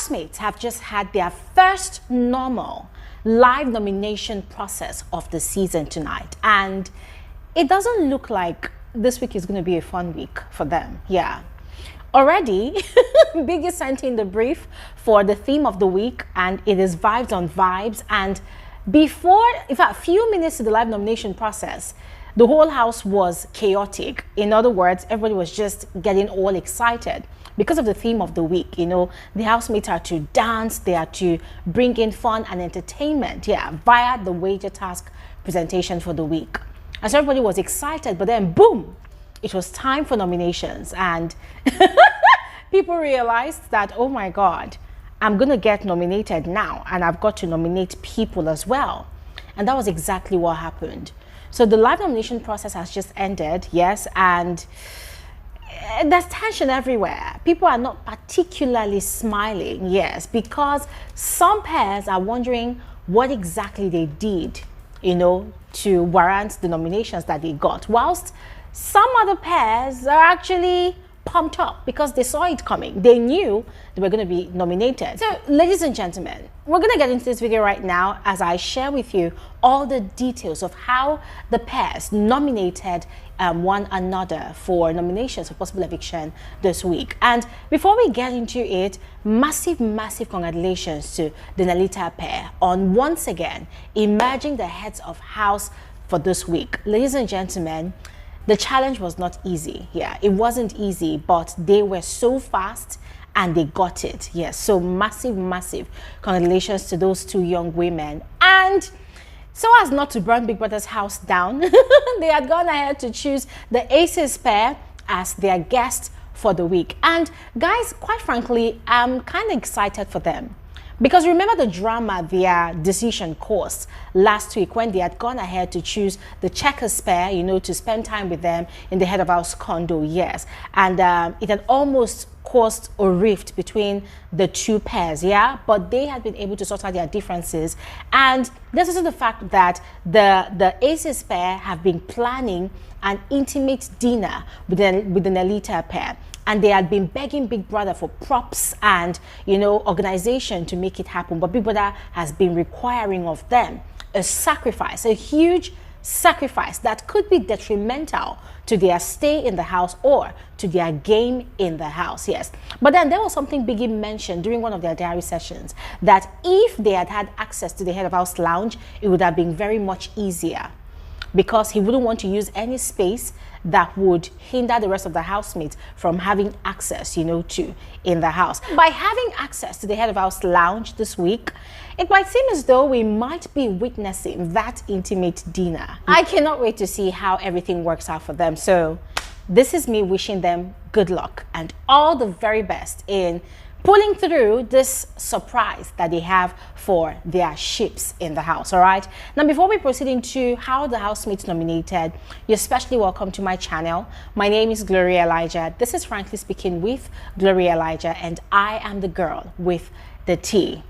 housemates have just had their first normal live nomination process of the season tonight, and it doesn't look like this week is going to be a fun week for them. Yeah, already Biggie sent in the brief for the theme of the week, and it is vibes on vibes. And before, in fact, a few minutes to the live nomination process, the whole house was chaotic. In other words, everybody was just getting all excited because of the theme of the week. You know, the housemates are to dance, they are to bring in fun and entertainment, yeah, via the wager task presentation for the week. And so everybody was excited, but then boom, it was time for nominations. And people realized that, oh my God, I'm gonna get nominated now, and I've got to nominate people as well. And that was exactly what happened. So the live nomination process has just ended, yes, and there's tension everywhere. People are not particularly smiling, yes, because some pairs are wondering what exactly they did, you know, to warrant the nominations that they got, whilst some other pairs are actually pumped up because they saw it coming. They knew they were going to be nominated. So, ladies and gentlemen, we're going to get into this video right now as I share with you all the details of how the pairs nominated one another for nominations for possible eviction this week. And before we get into it, massive congratulations to the Nalita pair on once again emerging the heads of house for this week. Ladies and gentlemen, the challenge was not easy. Yeah, it wasn't easy, but they were so fast and they got it. Yes, so massive congratulations to those two young women. And so as not to burn Big Brother's house down, they had gone ahead to choose the Aces pair as their guest for the week. And guys, quite frankly, I'm kind of excited for them. Because remember the drama their decision caused last week when they had gone ahead to choose the Checkers pair, you know, to spend time with them in the head of house condo, yes. And it had almost caused a rift between the two pairs, yeah. But they had been able to sort out their differences. And this is the fact that the Aces pair have been planning an intimate dinner with the Nalita pair. And they had been begging Big Brother for props and, you know, organization to make it happen. But Big Brother has been requiring of them a sacrifice, a huge sacrifice that could be detrimental to their stay in the house or to their game in the house, yes. But then there was something Biggie mentioned during one of their diary sessions, that if they had had access to the head of house lounge, it would have been very much easier, because he wouldn't want to use any space that would hinder the rest of the housemates from having access, you know, to in the house. By having access to the head of house lounge this week, it might seem as though we might be witnessing that intimate dinner. I cannot wait to see how everything works out for them. So this is me wishing them good luck and all the very best in pulling through this surprise that they have for their ships in the house. All right, now before we proceed into how the housemates nominated, you're especially welcome to my channel. My name is Gloria Elijah. This is Frankly Speaking with Gloria Elijah, and I am the girl with the tea.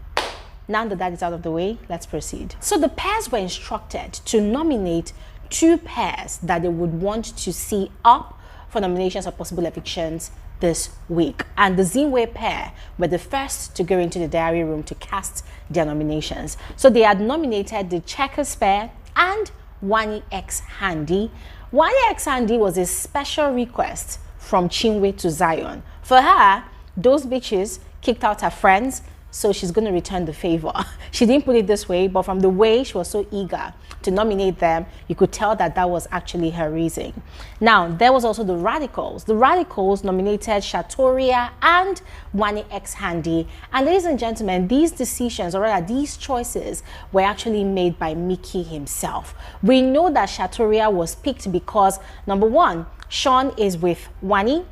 Now that is out of the way, let's proceed. So the pairs were instructed to nominate two pairs that they would want to see up for nominations of possible evictions this week, and the Zinwe pair were the first to go into the diary room to cast their nominations. So they had nominated the Checkers pair and Wani X Handy. Wani X Handy was a special request from Chinwe to Zion. For her, those bitches kicked out her friends, so she's going to return the favor. She didn't put it this way, but from the way she was so eager to nominate them, you could tell that that was actually her reason. Now, there was also the Radicals. The Radicals nominated Shatoria and Wani X Handy. And ladies and gentlemen, these decisions, or rather these choices, were actually made by Michky himself. We know that Shatoria was picked because, number one, Sean is with Wani.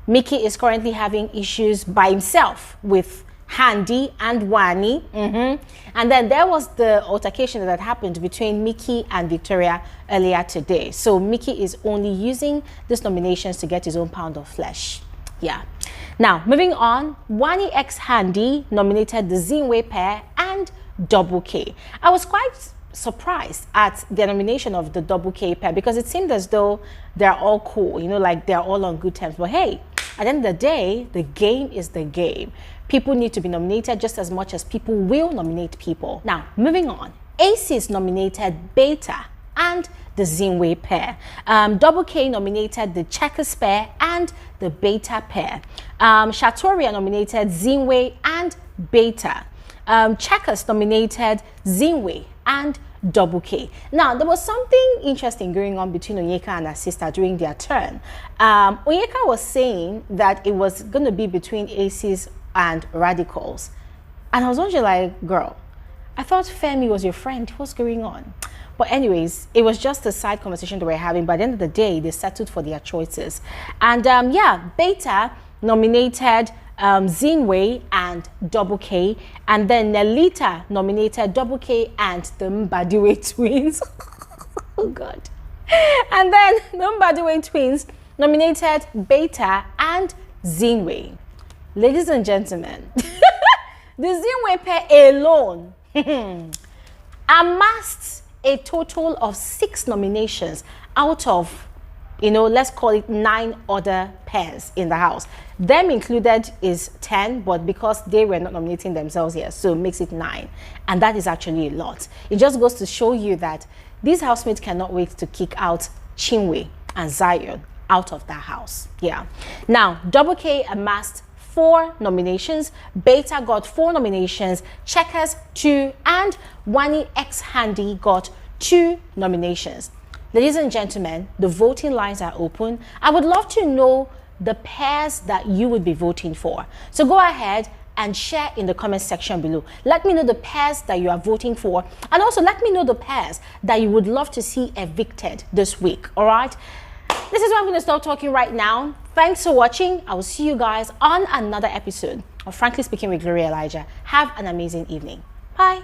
Michky is currently having issues by himself with Handy and Wani. And then there was the altercation that had happened between Michky and Victoria earlier today. So Michky is only using these nominations to get his own pound of flesh. Yeah. Now, moving on, Wani X Handy nominated the Zinwe pair and Double K. I was quite surprised at the nomination of the Double K pair because it seemed as though they're all cool, you know, like they're all on good terms. But hey, At the end of the day, the game is the game. People need to be nominated just as much as people will nominate people. Now, moving on. Aces nominated Beta and the Zinwe pair. Double K nominated the Checkers pair and the Beta pair. Shatoria nominated Zinwe and Beta. Checkers nominated Zinwe and Double K. Now, there was something interesting going on between Onyeka and her sister during their turn. Onyeka was saying that it was going to be between Aces and Radicals. And I was wondering, like, girl, I thought Fairme was your friend. What's going on? But anyways, it was just a side conversation they were having. By the end of the day, they settled for their choices. And yeah, Beta nominated Zinwe and Double K, and then Nelita nominated Double K and the Mbadiwe twins. Oh God. And then the Mbadiwe twins nominated Beta and Zinwe. Ladies and gentlemen, the Zinwe pair alone amassed a total of 6 nominations out of, you know, let's call it 9 other pairs in the house. Them included is 10, but because they were not nominating themselves here, so it makes it 9. And that is actually a lot. It just goes to show you that these housemates cannot wait to kick out Chinwe and Zion out of that house. Yeah. Now, Double K amassed 4 nominations, Beta got 4 nominations, Checkers 2, and Wani X Handy got 2 nominations. Ladies and gentlemen, the voting lines are open. I would love to know the pairs that you would be voting for. So go ahead and share in the comment section below. Let me know the pairs that you are voting for, and also let me know the pairs that you would love to see evicted this week. All right, this is where I'm going to stop talking right now. Thanks for watching. I will see you guys on another episode of Frankly Speaking with Gloria Elijah. Have an amazing evening. Bye.